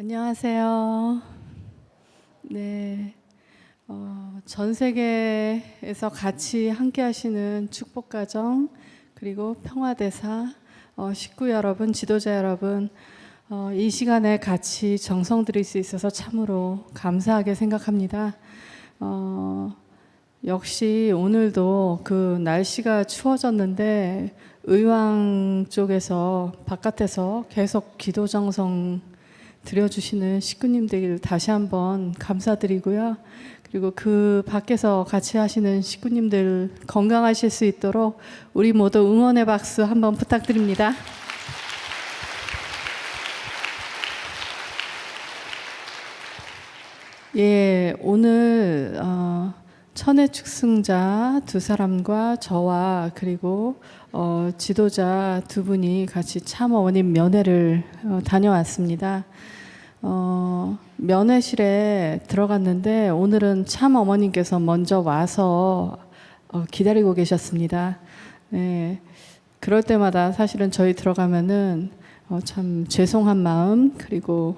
안녕하세요. 네, 전 세계에서 같이 함께 하시는 축복가정, 그리고 평화대사, 식구 여러분, 지도자 여러분, 이 시간에 같이 정성 들일 수 있어서 참으로 감사하게 생각합니다. 역시 오늘도 그 날씨가 추워졌는데 의왕 쪽에서 바깥에서 계속 기도 정성 드려주시는 식구님들 다시 한번 감사드리고요. 그리고 그 밖에서 같이 하시는 식구님들 건강하실 수 있도록 우리 모두 응원의 박수 한번 부탁드립니다. 예, 오늘 천의 축승자 두 사람과 저와 그리고 지도자 두 분이 같이 참 어머님 면회를 다녀왔습니다. 면회실에 들어갔는데 오늘은 참 어머님께서 먼저 와서 기다리고 계셨습니다. 네, 그럴 때마다 사실은 저희 들어가면은 참 죄송한 마음, 그리고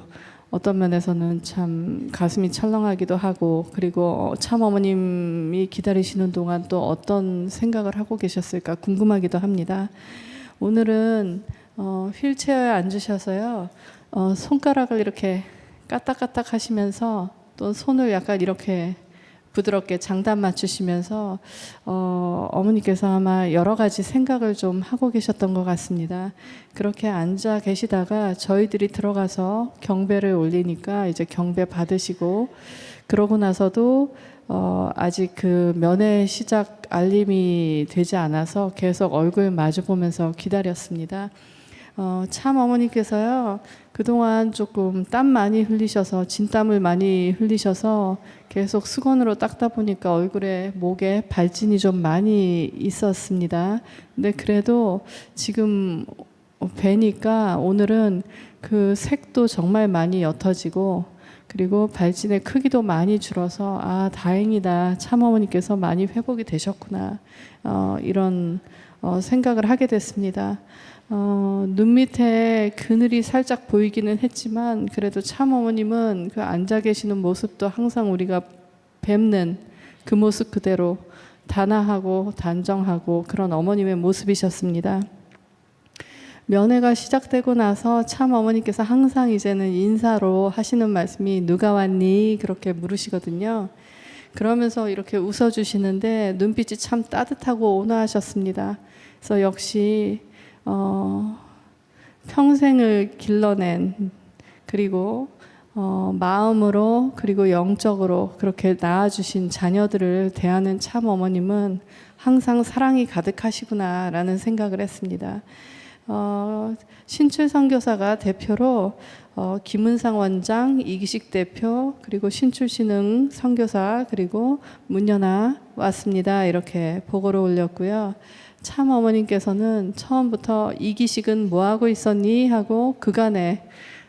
어떤 면에서는 참 가슴이 철렁하기도 하고, 그리고 참 어머님이 기다리시는 동안 또 어떤 생각을 하고 계셨을까 궁금하기도 합니다. 오늘은 휠체어에 앉으셔서요, 손가락을 이렇게 까딱까딱 하시면서 또 손을 약간 이렇게 부드럽게 장단 맞추시면서 어머니께서 아마 여러 가지 생각을 좀 하고 계셨던 것 같습니다. 그렇게 앉아 계시다가 저희들이 들어가서 경배를 올리니까 이제 경배 받으시고, 그러고 나서도 아직 그 면회 시작 알림이 되지 않아서 계속 얼굴 마주 보면서 기다렸습니다. 참 어머니께서요, 그동안 조금 땀 많이 흘리셔서, 진땀을 많이 흘리셔서 계속 수건으로 닦다 보니까 얼굴에, 목에 발진이 좀 많이 있었습니다. 근데 그래도 지금 뵈니까 오늘은 그 색도 정말 많이 옅어지고, 그리고 발진의 크기도 많이 줄어서 아, 다행이다, 참 어머니께서 많이 회복이 되셨구나, 이런 생각을 하게 됐습니다. 눈 밑에 그늘이 살짝 보이기는 했지만 그래도 참 어머님은 그 앉아 계시는 모습도 항상 우리가 뵙는 그 모습 그대로 단아하고 단정하고 그런 어머님의 모습이셨습니다. 면회가 시작되고 나서 참 어머니께서 항상 이제는 인사로 하시는 말씀이 누가 왔니? 그렇게 물으시거든요. 그러면서 이렇게 웃어주시는데 눈빛이 참 따뜻하고 온화하셨습니다. 그래서 역시 평생을 길러낸, 그리고 마음으로 그리고 영적으로 그렇게 낳아주신 자녀들을 대하는 참 어머님은 항상 사랑이 가득하시구나 라는 생각을 했습니다. 신출 선교사가 대표로 김은상 원장, 이기식 대표, 그리고 신출신흥 선교사, 그리고 문연아 왔습니다. 이렇게 보고를 올렸고요. 참 어머님께서는 처음부터 이기식은 뭐하고 있었니? 하고 그간에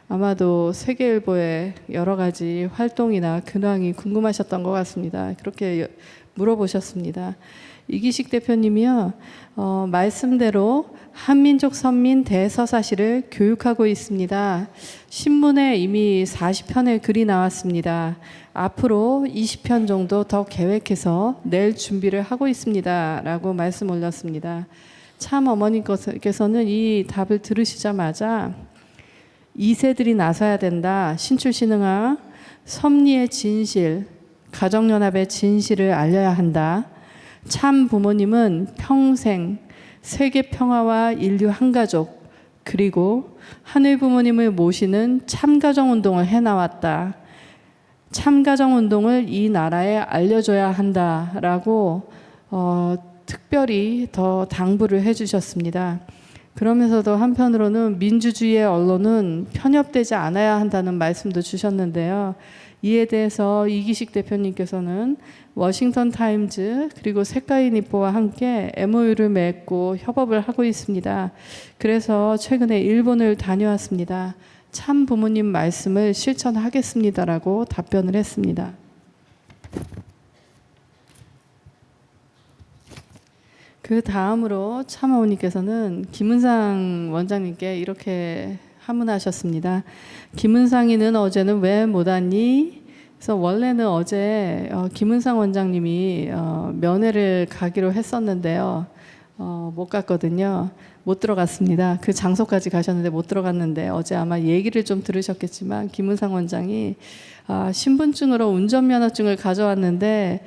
아마도 세계일보의 여러 가지 활동이나 근황이 궁금하셨던 것 같습니다. 그렇게 물어보셨습니다. 이기식 대표님이요, 말씀대로 한민족 선민 대서사시를 교육하고 있습니다. 신문에 이미 40편의 글이 나왔습니다. 앞으로 20편 정도 더 계획해서 낼 준비를 하고 있습니다 라고 말씀 올렸습니다. 참 어머니께서는 이 답을 들으시자마자 2세들이 나서야 된다, 신출신흥아, 섭리의 진실, 가정연합의 진실을 알려야 한다, 참 부모님은 평생 세계 평화와 인류 한가족, 그리고 하늘 부모님을 모시는 참가정운동을 해나왔다, 참가정운동을 이 나라에 알려줘야 한다라고 특별히 더 당부를 해주셨습니다. 그러면서도 한편으로는 민주주의의 언론은 편협되지 않아야 한다는 말씀도 주셨는데요. 이에 대해서 이기식 대표님께서는 워싱턴 타임즈 그리고 색가이 니뽀와 함께 MOU를 맺고 협업을 하고 있습니다. 그래서 최근에 일본을 다녀왔습니다. 참 부모님 말씀을 실천하겠습니다라고 답변을 했습니다. 그 다음으로 참 어머니께서는 김은상 원장님께 이렇게 하문하셨습니다. 김은상이는 어제는 왜 못 왔니? 그래서 원래는 어제 김은상 원장님이 면회를 가기로 했었는데요. 못 갔거든요. 못 들어갔습니다. 그 장소까지 가셨는데 못 들어갔는데 어제 아마 얘기를 좀 들으셨겠지만 김은상 원장이 신분증으로 운전면허증을 가져왔는데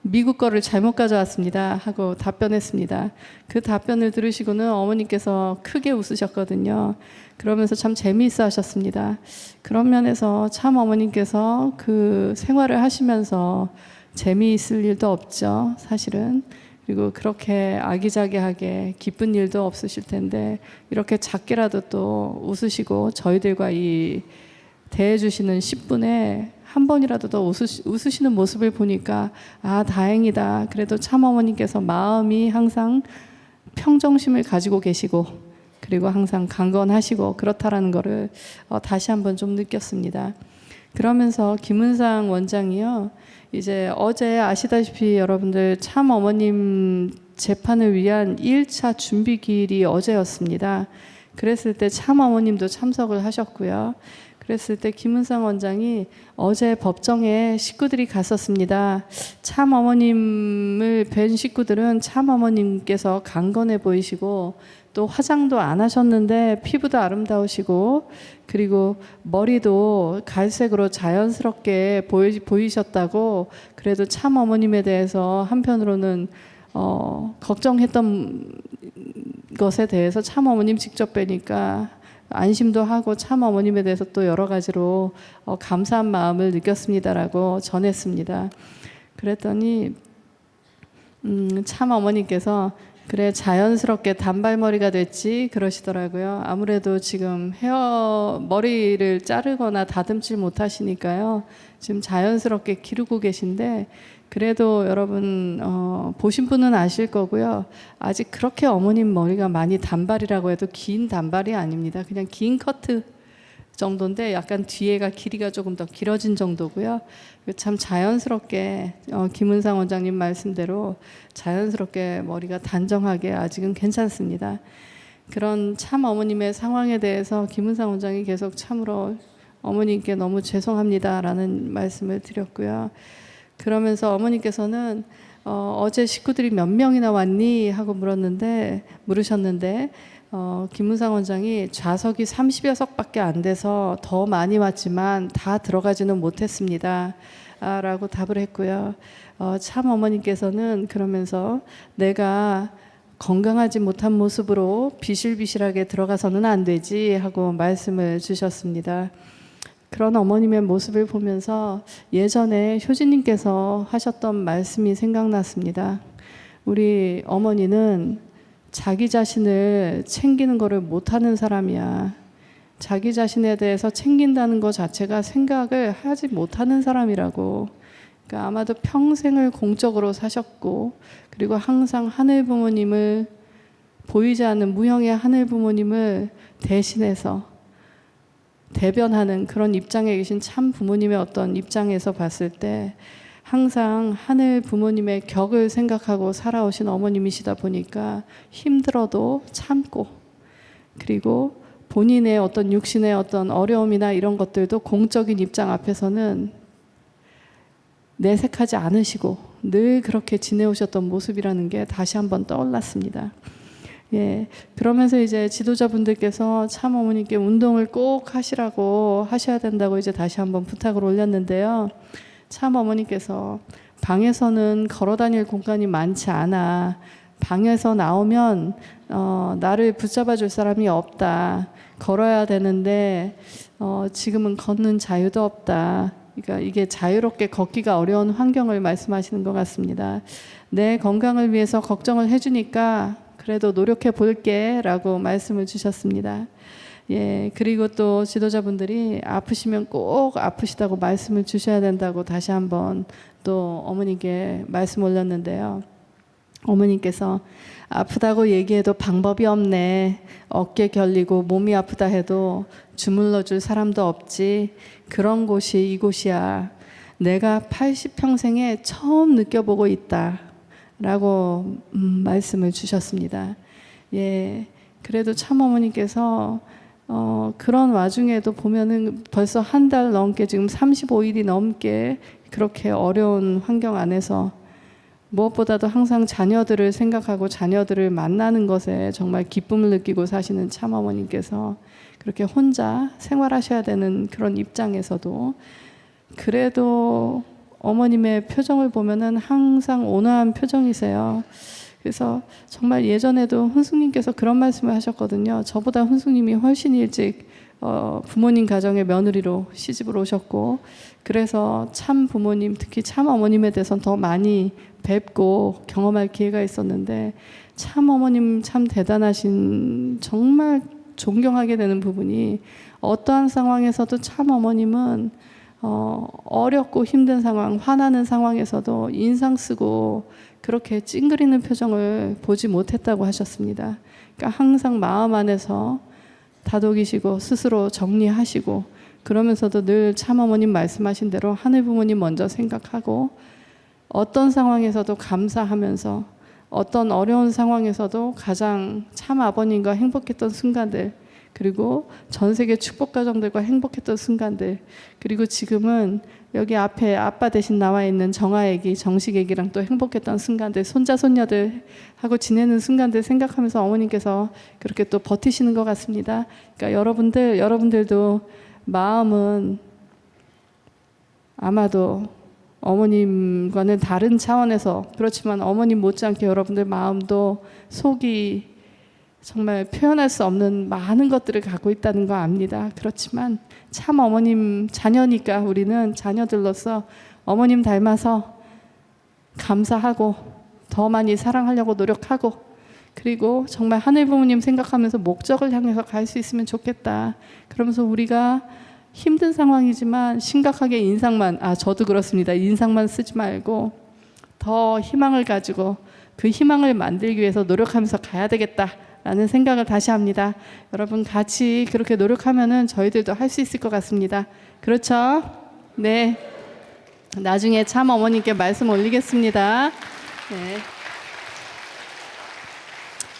미국 거를 잘못 가져왔습니다 하고 답변했습니다. 그 답변을 들으시고는 어머니께서 크게 웃으셨거든요. 그러면서 참 재미있어 하셨습니다. 그런 면에서 참 어머님께서 그 생활을 하시면서 재미있을 일도 없죠, 사실은. 그리고 그렇게 아기자기하게 기쁜 일도 없으실 텐데 이렇게 작게라도 또 웃으시고 저희들과 이 대해주시는 10분에 한 번이라도 더 웃으시는 모습을 보니까 다행이다. 그래도 참 어머니께서 마음이 항상 평정심을 가지고 계시고 그리고 항상 강건하시고 그렇다라는 거를 다시 한번 좀 느꼈습니다. 그러면서 김은상 원장이요, 이제 어제 아시다시피 여러분들 참 어머님 재판을 위한 1차 준비기일이 어제였습니다. 그랬을 때 참 어머님도 참석을 하셨고요. 그랬을 때 김은상 원장이 어제 법정에 식구들이 갔었습니다. 참 어머님을 뵌 식구들은 참 어머님께서 강건해 보이시고 또 화장도 안 하셨는데 피부도 아름다우시고 그리고 머리도 갈색으로 자연스럽게 보이셨다고, 그래도 참 어머님에 대해서 한편으로는 걱정했던 것에 대해서 참 어머님 직접 뵈니까 안심도 하고 참 어머님에 대해서 또 여러 가지로 감사한 마음을 느꼈습니다라고 전했습니다. 그랬더니 참 어머니께서 그래 자연스럽게 단발머리가 됐지 그러시더라고요. 아무래도 지금 머리를 자르거나 다듬질 못하시니까요, 지금 자연스럽게 기르고 계신데 그래도 여러분 보신 분은 아실 거고요. 아직 그렇게 어머님 머리가 많이 단발이라고 해도 긴 단발이 아닙니다. 그냥 긴 커트 정도인데 약간 뒤에가 길이가 조금 더 길어진 정도고요. 참 자연스럽게 김은상 원장님 말씀대로 자연스럽게 머리가 단정하게 아직은 괜찮습니다. 그런 참 어머님의 상황에 대해서 김은상 원장이 계속 참으로 어머님께 너무 죄송합니다라는 말씀을 드렸고요. 그러면서 어머니께서는 어제 식구들이 몇 명이나 왔니? 하고 물으셨는데 김은상 원장이 좌석이 30여석밖에 안 돼서 더 많이 왔지만 다 들어가지는 못했습니다 라고 답을 했고요. 참 어머니께서는 그러면서 내가 건강하지 못한 모습으로 비실비실하게 들어가서는 안 되지 하고 말씀을 주셨습니다. 그런 어머님의 모습을 보면서 예전에 효진님께서 하셨던 말씀이 생각났습니다. 우리 어머니는 자기 자신을 챙기는 거를 못하는 사람이야. 자기 자신에 대해서 챙긴다는 것 자체가 생각을 하지 못하는 사람이라고. 그러니까 아마도 평생을 공적으로 사셨고 그리고 항상 하늘 부모님을, 보이지 않는 무형의 하늘 부모님을 대신해서 대변하는 그런 입장에 계신 참 부모님의 어떤 입장에서 봤을 때 항상 하늘 부모님의 격을 생각하고 살아오신 어머님이시다 보니까 힘들어도 참고, 그리고 본인의 어떤 육신의 어떤 어려움이나 이런 것들도 공적인 입장 앞에서는 내색하지 않으시고 늘 그렇게 지내오셨던 모습이라는 게 다시 한번 떠올랐습니다. 예, 그러면서 이제 지도자분들께서 참 어머니께 운동을 꼭 하셔야 된다고 이제 다시 한번 부탁을 올렸는데요. 참 어머니께서 방에서는 걸어 다닐 공간이 많지 않아. 방에서 나오면 나를 붙잡아 줄 사람이 없다. 걸어야 되는데 지금은 걷는 자유도 없다. 그러니까 이게 자유롭게 걷기가 어려운 환경을 말씀하시는 것 같습니다. 내 건강을 위해서 걱정을 해주니까 그래도 노력해 볼게 라고 말씀을 주셨습니다. 예, 그리고 또 지도자분들이 아프시면 꼭 아프시다고 말씀을 주셔야 된다고 다시 한번 또 어머니께 말씀 올렸는데요. 어머니께서 아프다고 얘기해도 방법이 없네. 어깨 결리고 몸이 아프다 해도 주물러 줄 사람도 없지. 그런 곳이 이곳이야. 내가 80평생에 처음 느껴보고 있다 라고 말씀을 주셨습니다. 예, 그래도 참 어머니께서 그런 와중에도 보면은 벌써 한 달 넘게 지금 35일이 넘게 그렇게 어려운 환경 안에서 무엇보다도 항상 자녀들을 생각하고 자녀들을 만나는 것에 정말 기쁨을 느끼고 사시는 참어머님께서 그렇게 혼자 생활하셔야 되는 그런 입장에서도 그래도 어머님의 표정을 보면은 항상 온화한 표정이세요. 그래서 정말 예전에도 훈숙님께서 그런 말씀을 하셨거든요. 저보다 훈숙님이 훨씬 일찍 부모님 가정의 며느리로 시집을 오셨고, 그래서 참 부모님, 특히 참 어머님에 대해서는 더 많이 뵙고 경험할 기회가 있었는데, 참 어머님 참 대단하신, 정말 존경하게 되는 부분이, 어떠한 상황에서도 참 어머님은 어렵고 힘든 상황, 화나는 상황에서도 인상 쓰고 그렇게 찡그리는 표정을 보지 못했다고 하셨습니다. 그러니까 항상 마음 안에서 다독이시고 스스로 정리하시고, 그러면서도 늘 참어머님 말씀하신 대로 하늘 부모님 먼저 생각하고, 어떤 상황에서도 감사하면서, 어떤 어려운 상황에서도 가장 참 아버님과 행복했던 순간들, 그리고 전 세계 축복 가정들과 행복했던 순간들, 그리고 지금은 여기 앞에 아빠 대신 나와 있는 정아애기, 정식애기랑 또 행복했던 순간들, 손자 손녀들하고 지내는 순간들 생각하면서 어머님께서 그렇게 또 버티시는 것 같습니다. 그러니까 여러분들도 마음은 아마도 어머님과는 다른 차원에서, 그렇지만 어머님 못지않게 여러분들 마음도 속이 정말 표현할 수 없는 많은 것들을 갖고 있다는 거 압니다. 그렇지만 참 어머님 자녀니까 우리는 자녀들로서 어머님 닮아서 감사하고 더 많이 사랑하려고 노력하고, 그리고 정말 하늘 부모님 생각하면서 목적을 향해서 갈 수 있으면 좋겠다. 그러면서 우리가 힘든 상황이지만 심각하게 인상만, 저도 그렇습니다. 인상만 쓰지 말고 더 희망을 가지고 그 희망을 만들기 위해서 노력하면서 가야 되겠다 라는 생각을 다시 합니다. 여러분 같이 그렇게 노력하면은 저희들도 할 수 있을 것 같습니다. 그렇죠? 네. 나중에 참 어머님께 말씀 올리겠습니다. 네.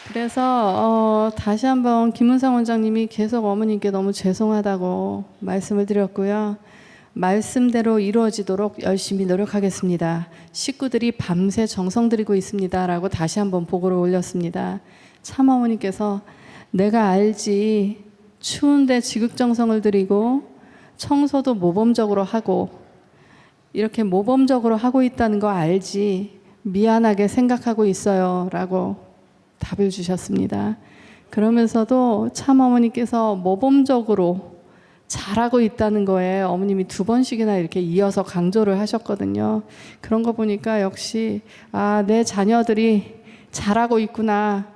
그래서 다시 한번 김은상 원장님이 계속 어머님께 너무 죄송하다고 말씀을 드렸고요. 말씀대로 이루어지도록 열심히 노력하겠습니다. 식구들이 밤새 정성 들이고 있습니다 라고 다시 한번 보고를 올렸습니다. 참 어머니께서 내가 알지, 추운데 지극정성을 들이고 청소도 모범적으로 하고 이렇게 모범적으로 하고 있다는 거 알지, 미안하게 생각하고 있어요 라고 답을 주셨습니다. 그러면서도 참 어머니께서 모범적으로 잘하고 있다는 거에 어머님이 2번씩이나 이렇게 이어서 강조를 하셨거든요. 그런 거 보니까 역시 내 자녀들이 잘하고 있구나.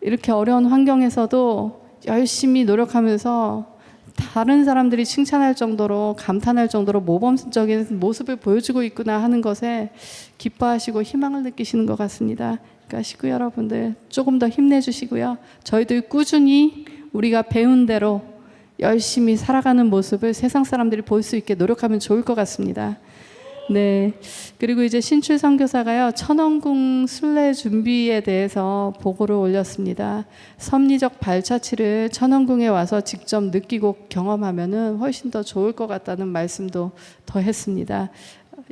이렇게 어려운 환경에서도 열심히 노력하면서 다른 사람들이 칭찬할 정도로, 감탄할 정도로 모범적인 모습을 보여주고 있구나 하는 것에 기뻐하시고 희망을 느끼시는 것 같습니다. 그러니까 식구 여러분들 조금 더 힘내주시고요. 저희들 꾸준히 우리가 배운 대로 열심히 살아가는 모습을 세상 사람들이 볼 수 있게 노력하면 좋을 것 같습니다. 네. 그리고 이제 신출 선교사가요, 천원궁 순례 준비에 대해서 보고를 올렸습니다. 섭리적 발자취를 천원궁에 와서 직접 느끼고 경험하면은 훨씬 더 좋을 것 같다는 말씀도 더 했습니다.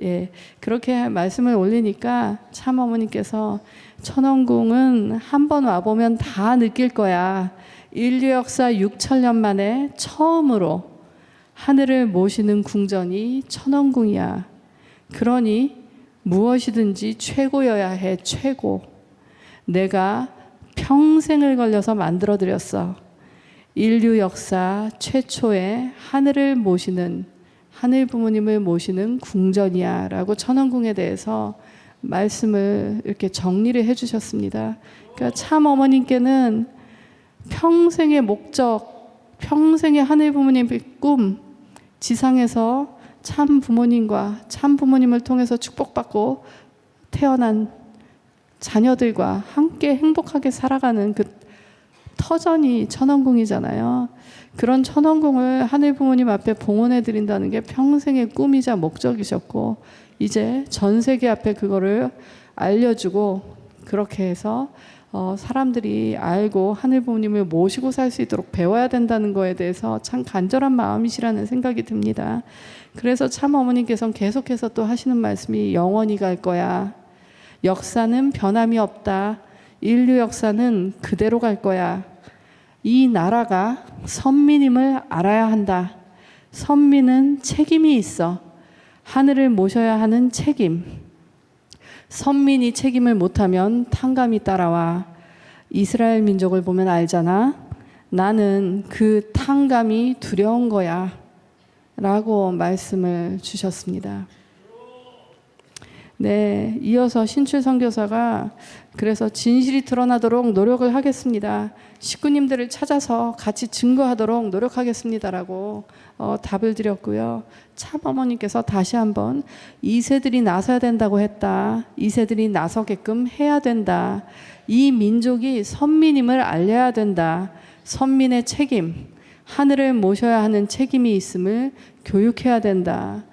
예. 그렇게 말씀을 올리니까 참 어머니께서 천원궁은 한번 와보면 다 느낄 거야. 인류 역사 6,000년 만에 처음으로 하늘을 모시는 궁전이 천원궁이야. 그러니 무엇이든지 최고여야 해, 최고. 내가 평생을 걸려서 만들어드렸어. 인류 역사 최초의 하늘을 모시는, 하늘 부모님을 모시는 궁전이야 라고 천원궁에 대해서 말씀을 이렇게 정리를 해주셨습니다. 그러니까 참 어머님께는 평생의 목적, 평생의 하늘 부모님의 꿈, 지상에서 참 부모님과 참 부모님을 통해서 축복받고 태어난 자녀들과 함께 행복하게 살아가는 그 터전이 천원궁이잖아요. 그런 천원궁을 하늘 부모님 앞에 봉헌해 드린다는 게 평생의 꿈이자 목적이셨고, 이제 전 세계 앞에 그거를 알려주고 그렇게 해서 사람들이 알고 하늘 부모님을 모시고 살 수 있도록 배워야 된다는 거에 대해서 참 간절한 마음이시라는 생각이 듭니다. 그래서 참 어머니께서는 계속해서 또 하시는 말씀이 영원히 갈 거야. 역사는 변함이 없다. 인류 역사는 그대로 갈 거야. 이 나라가 선민임을 알아야 한다. 선민은 책임이 있어. 하늘을 모셔야 하는 책임. 선민이 책임을 못하면 탕감이 따라와. 이스라엘 민족을 보면 알잖아. 나는 그 탕감이 두려운 거야. 라고 말씀을 주셨습니다. 네, 이어서 신출 선교사가 그래서 진실이 드러나도록 노력을 하겠습니다. 식구님들을 찾아서 같이 증거하도록 노력하겠습니다라고 답을 드렸고요. 참 어머니께서 다시 한번 2세들이 나서야 된다고 했다. 2세들이 나서게끔 해야 된다. 이 민족이 선민임을 알려야 된다. 선민의 책임, 하늘을 모셔야 하는 책임이 있음을 교육해야 된다.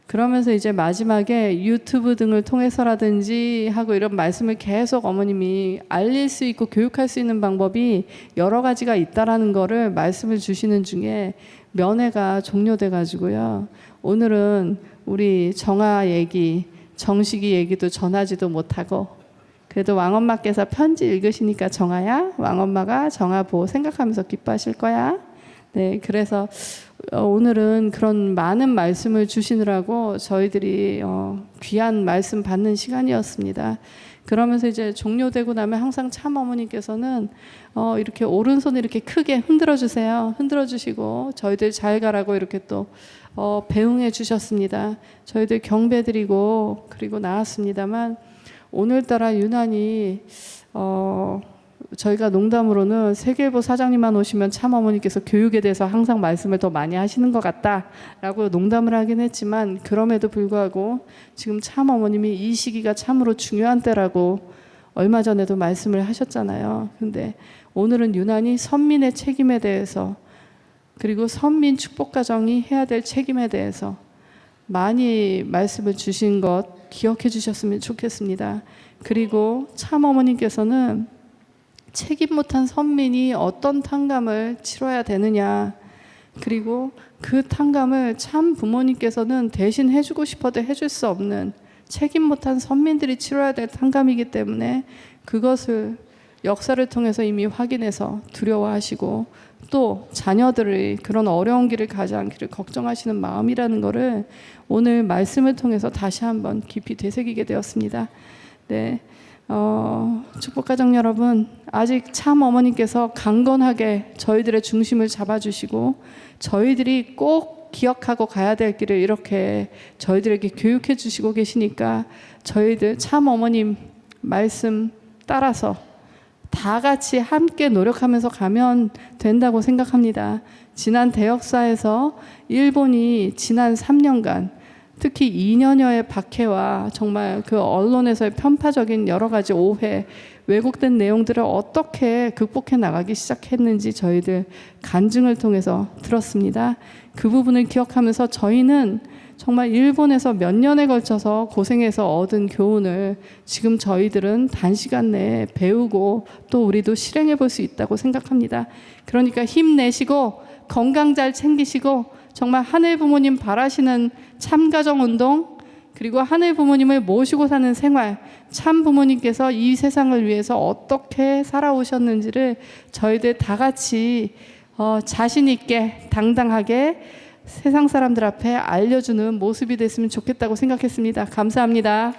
그러면서 이제 마지막에 유튜브 등을 통해서라든지 하고 이런 말씀을 계속 어머님이 알릴 수 있고 교육할 수 있는 방법이 여러 가지가 있다라는 거를 말씀을 주시는 중에 면회가 종료돼 가지고요. 오늘은 우리 정아 얘기, 정식이 얘기도 전하지도 못하고 그래도 왕엄마께서 편지 읽으시니까 정아야, 왕엄마가 정아 보고 생각하면서 기뻐하실 거야. 네, 그래서 오늘은 그런 많은 말씀을 주시느라고 저희들이 귀한 말씀 받는 시간이었습니다. 그러면서 이제 종료되고 나면 항상 참 어머니께서는 이렇게 오른손을 이렇게 크게 흔들어 주세요. 흔들어 주시고 저희들 잘 가라고 이렇게 또 배웅해 주셨습니다. 저희들 경배드리고 그리고 나왔습니다만 오늘따라 유난히 저희가 농담으로는 세계일보 사장님만 오시면 참 어머니께서 교육에 대해서 항상 말씀을 더 많이 하시는 것 같다라고 농담을 하긴 했지만 그럼에도 불구하고 지금 참 어머님이 이 시기가 참으로 중요한 때라고 얼마 전에도 말씀을 하셨잖아요. 근데 오늘은 유난히 선민의 책임에 대해서 그리고 선민 축복가정이 해야 될 책임에 대해서 많이 말씀을 주신 것 기억해 주셨으면 좋겠습니다. 그리고 참 어머님께서는 책임 못한 선민이 어떤 탕감을 치러야 되느냐, 그리고 그 탕감을 참 부모님께서는 대신 해주고 싶어도 해줄 수 없는 책임 못한 선민들이 치러야 될 탕감이기 때문에 그것을 역사를 통해서 이미 확인해서 두려워하시고 또 자녀들의 그런 어려운 길을 가지 않기를 걱정하시는 마음이라는 것을 오늘 말씀을 통해서 다시 한번 깊이 되새기게 되었습니다. 네. 축복가정 여러분, 아직 참 어머니께서 강건하게 저희들의 중심을 잡아주시고 저희들이 꼭 기억하고 가야 될 길을 이렇게 저희들에게 교육해 주시고 계시니까 저희들 참 어머님 말씀 따라서 다 같이 함께 노력하면서 가면 된다고 생각합니다. 지난 대역사에서 일본이 지난 3년간 특히 2년여의 박해와 정말 그 언론에서의 편파적인 여러 가지 오해, 왜곡된 내용들을 어떻게 극복해 나가기 시작했는지 저희들 간증을 통해서 들었습니다. 그 부분을 기억하면서 저희는 정말 일본에서 몇 년에 걸쳐서 고생해서 얻은 교훈을 지금 저희들은 단시간 내에 배우고 또 우리도 실행해 볼 수 있다고 생각합니다. 그러니까 힘내시고 건강 잘 챙기시고 정말 하늘 부모님 바라시는 참가정 운동 그리고 하늘 부모님을 모시고 사는 생활, 참 부모님께서 이 세상을 위해서 어떻게 살아오셨는지를 저희들 다 같이 자신 있게 당당하게 세상 사람들 앞에 알려주는 모습이 됐으면 좋겠다고 생각했습니다. 감사합니다.